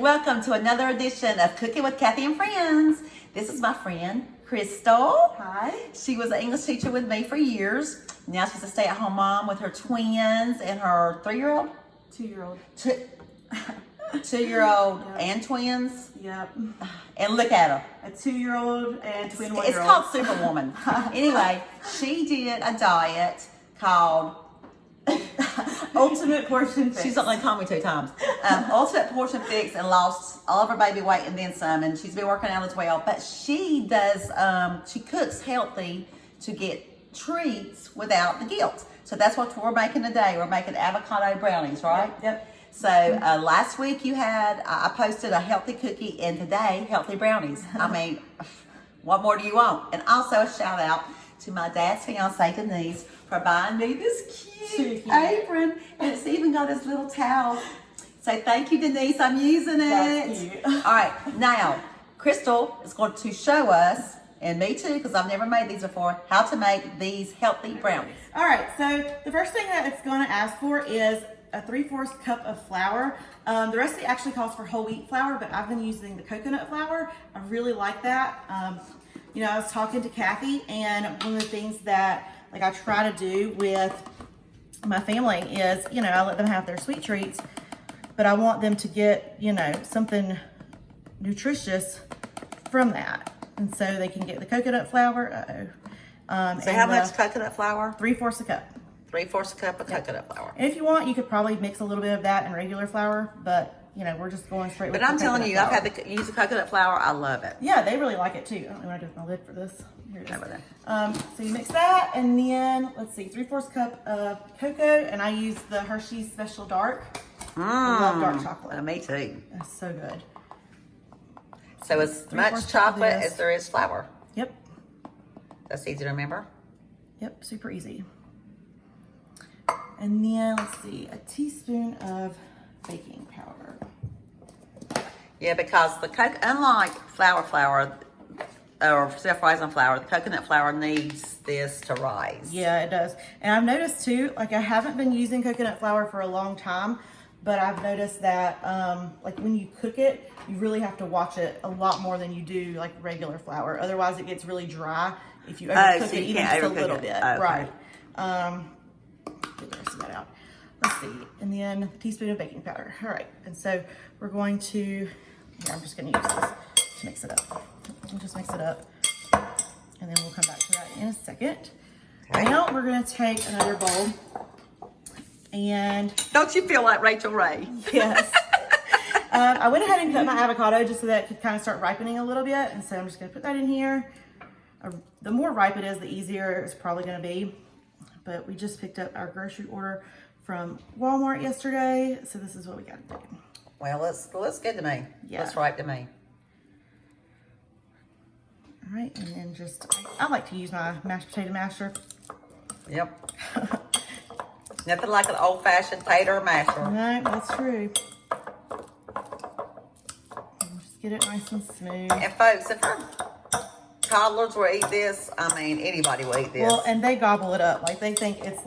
welcome to another edition of Cooking with Kathy and Friends. This is my friend, Crystal. Hi. She was an English teacher with me for years. Now she's a stay-at-home mom with her twins and her 3-year-old? 2-year-old. 2-year-old Yep. and twins. Yep. And look at her. A 2-year-old and twin 1-year-old. It's called Superwoman. Anyway, she did a diet called Ultimate Portion Fix. She's only called me 2 times. Ultimate Portion Fix, and lost all of her baby weight and then some. And she's been working out as well. But she does, she cooks healthy to get treats without the guilt. So that's what we're making today. We're making avocado brownies, right? Yep. So last week I posted a healthy cookie, and today, healthy brownies. I mean, what more do you want? And also a shout out to my dad's fiance, Denise, for buying me this cute apron. And it's even got this little towel. So thank you, Denise. I'm using it. That's cute. All right, now, Crystal is going to show us, and me too, because I've never made these before, how to make these healthy brownies. All right, so the first thing that it's going to ask for is a 3/4 cup of flour. The recipe actually calls for whole wheat flour, but I've been using the coconut flour. I really like that. You know, I was talking to Kathy, and one of the things that I try to do with my family is, you know, I let them have their sweet treats, but I want them to get, you know, something nutritious from that. And so they can get the coconut flour. So how much coconut flour? 3/4 a cup. 3/4 a cup of coconut flour. And if you want, you could probably mix a little bit of that in regular flour, but you know, we're just going straight with But I'm the telling coconut you, I've flour. had to use the coconut flour. I love it. Yeah, they really like it too. I don't know what I do with my lid for this. Here it is. How about So you mix that, and then let's see, 3/4 cup of cocoa, and I use the Hershey's Special Dark. I love dark chocolate. Me too. It's so good. So as 3/4 much cup of chocolate this. as there is flour. Yep. That's easy to remember. Yep, super easy. And then let's see, a teaspoon of baking powder. Yeah, because unlike flour or self-rising flour, the coconut flour needs this to rise. Yeah, it does. And I've noticed too, I haven't been using coconut flour for a long time, but I've noticed that when you cook it, you really have to watch it a lot more than you do regular flour. Otherwise it gets really dry if you overcook so it you even can't just a overcook little it. bit. Oh, okay. Right. Get the rest of that out. Let's see. And then a teaspoon of baking powder. All right. And so we're going to, here, I'm just going to use this to mix it up. We'll just mix it up. And then we'll come back to that in a second. Okay. Now we're going to take another bowl. And Don't you feel like Rachel Ray? yes. I went ahead and cut my avocado just so that it could kind of start ripening a little bit. And so I'm just going to put that in here. The more ripe it is, the easier it's probably going to be. But we just picked up our grocery order from Walmart yesterday. So this is what we got to do. Well, looks good to me. Yeah. Looks right to me. All right. And then I like to use my mashed potato masher. Yep. Nothing like an old-fashioned tater masher. No, that's true. Just get it nice and smooth. And folks, if our toddlers will eat this, I mean, anybody will eat this. Well, and they gobble it up. They think it's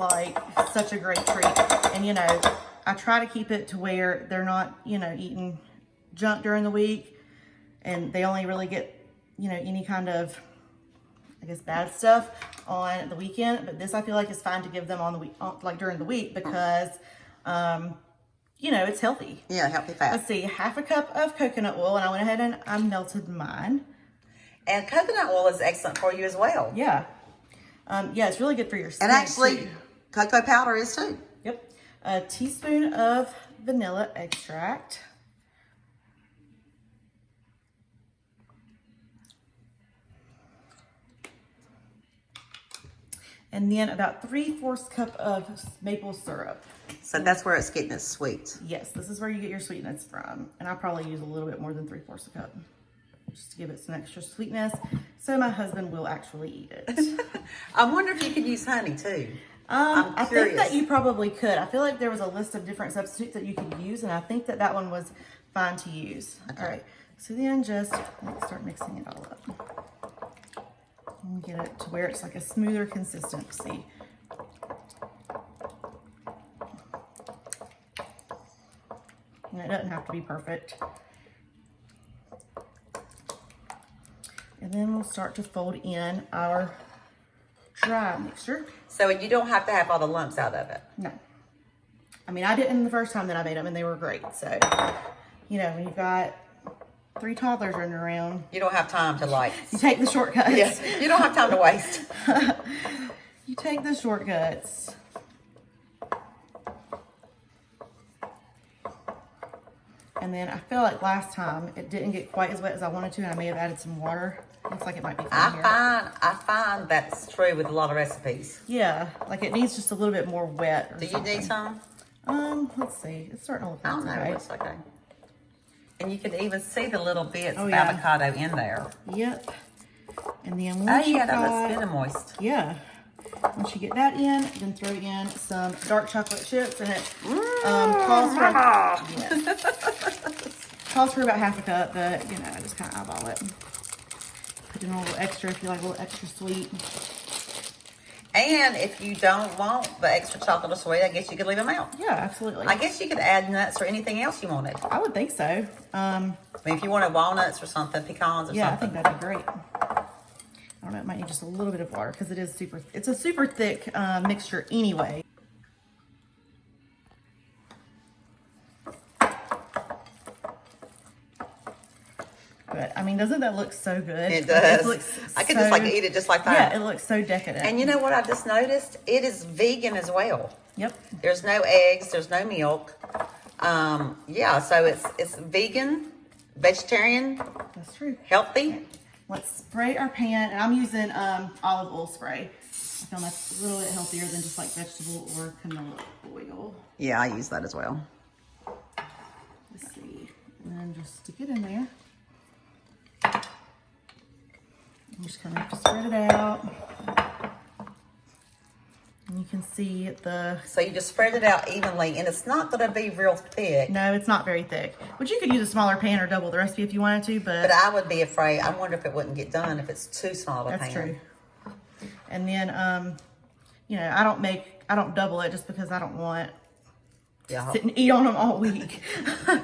such a great treat. And, you know, I try to keep it to where they're not, you know, eating junk during the week. And they only really get, you know, any kind of, I guess, bad stuff on the weekend. But this I feel like is fine to give them on the week, during the week, because, you know, it's healthy. Yeah, healthy fat. Let's see, 1/2 cup of coconut oil. And I went ahead and I melted mine. And coconut oil is excellent for you as well. Yeah. Yeah, it's really good for your skin. And actually, too. cocoa powder is too. Yep. A teaspoon of vanilla extract. And then about 3/4 cup of maple syrup. So that's where it's getting its sweet. Yes, this is where you get your sweetness from. And I probably use a little bit more than 3/4 cup, just to give it some extra sweetness. So my husband will actually eat it. I wonder if you could use honey too. I think curious. that you probably could. I feel like there was a list of different substitutes that you could use, and I think that one was fine to use. Okay. All right, so then just start mixing it all up. And get it to where it's a smoother consistency. And it doesn't have to be perfect. And then we'll start to fold in our dry mixture. So you don't have to have all the lumps out of it. No. I mean, I didn't the first time that I made them, and they were great. So, you know, when you've got 3 toddlers running around, You don't have time to like. you take the shortcuts. Yes, you don't have time to waste. You take the shortcuts. And then I feel like last time it didn't get quite as wet as I wanted to, and I may have added some water. Looks like it might be fine here. I find that's true with a lot of recipes. Yeah, like it needs just a little bit more wet. Or Do you something. need some? Let's see. It's starting to look I don't know. okay. It's okay. And you can even see the little bits of yeah. avocado in there. Yep. And then Oh once yeah, that looks good and moist. yeah. Once you get that in, then throw in some dark chocolate chips, and it calls for calls for about half a cup, but you know, I just kind of eyeball it. Put in a little extra if you like a little extra sweet. And if you don't want the extra chocolate or sweet, I guess you could leave them out. Yeah, absolutely. I guess you could add nuts or anything else you wanted. I would think so. I mean, if you wanted walnuts or something, pecans or Yeah, something. I think that'd be great. I don't know, it might need just a little bit of water because it's a super thick mixture anyway. But I mean, doesn't that look so good? It does. It looks I could so, just like eat it just like that. Yeah, it looks so decadent. And you know what I just noticed? It is vegan as well. Yep. There's no eggs. There's no milk. Yeah, so it's vegan, vegetarian, That's true. healthy. Let's spray our pan, and I'm using olive oil spray. I found that's a little bit healthier than just like vegetable or canola oil. Yeah, I use that as well. Let's see. And then just stick it in there. You just kind of have to spread it out. And you can see So you just spread it out evenly, and it's not going to be real thick. no, it's not very thick. But you could use a smaller pan or double the recipe if you wanted to, But I would be afraid. I wonder if it wouldn't get done if it's too small of a that's pan. true. And then, you know, I don't double it just because I don't want Yeah. sit and eat on them all week.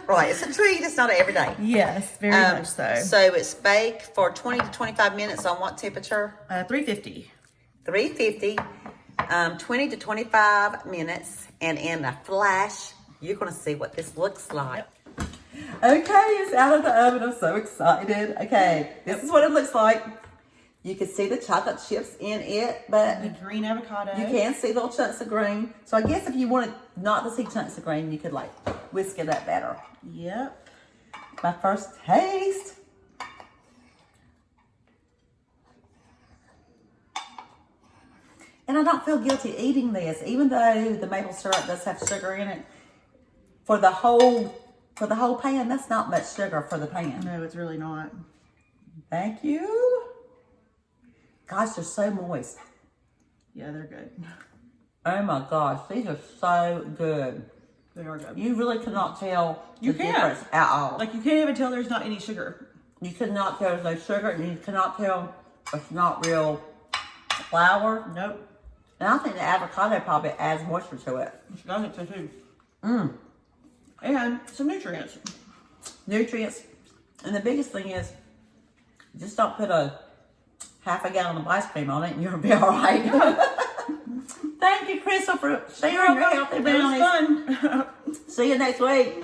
Right. It's a treat. It's not every day. Yes, very much so. So it's baked for 20 to 25 minutes on what temperature? 350. 350. 20 to 25 minutes. And in a flash, you're going to see what this looks like. Yep. Okay, it's out of the oven. I'm so excited. Okay, this is what it looks like. You can see the chocolate chips in it, but The green avocado. you can see little chunks of green. So I guess if you wanted not to see chunks of green, you could like whisk it up better. Yep. My first taste. And I don't feel guilty eating this, even though the maple syrup does have sugar in it. For the whole pan, that's not much sugar for the pan. No, it's really not. Thank you. Gosh, they're so moist. Yeah, they're good. Oh my gosh, these are so good. They are good. You really cannot tell the You can't. difference at all. Like, you can't even tell there's not any sugar. You cannot tell there's no sugar, and you cannot tell it's not real flour. Nope. And I think the avocado probably adds moisture to it. I think so too. Mmm. And some nutrients. Nutrients. And the biggest thing is, just don't put a half a gallon of ice cream on it and you'll be all right. Thank you, Crystal, for sharing your healthy It was brownies. fun. See you next week.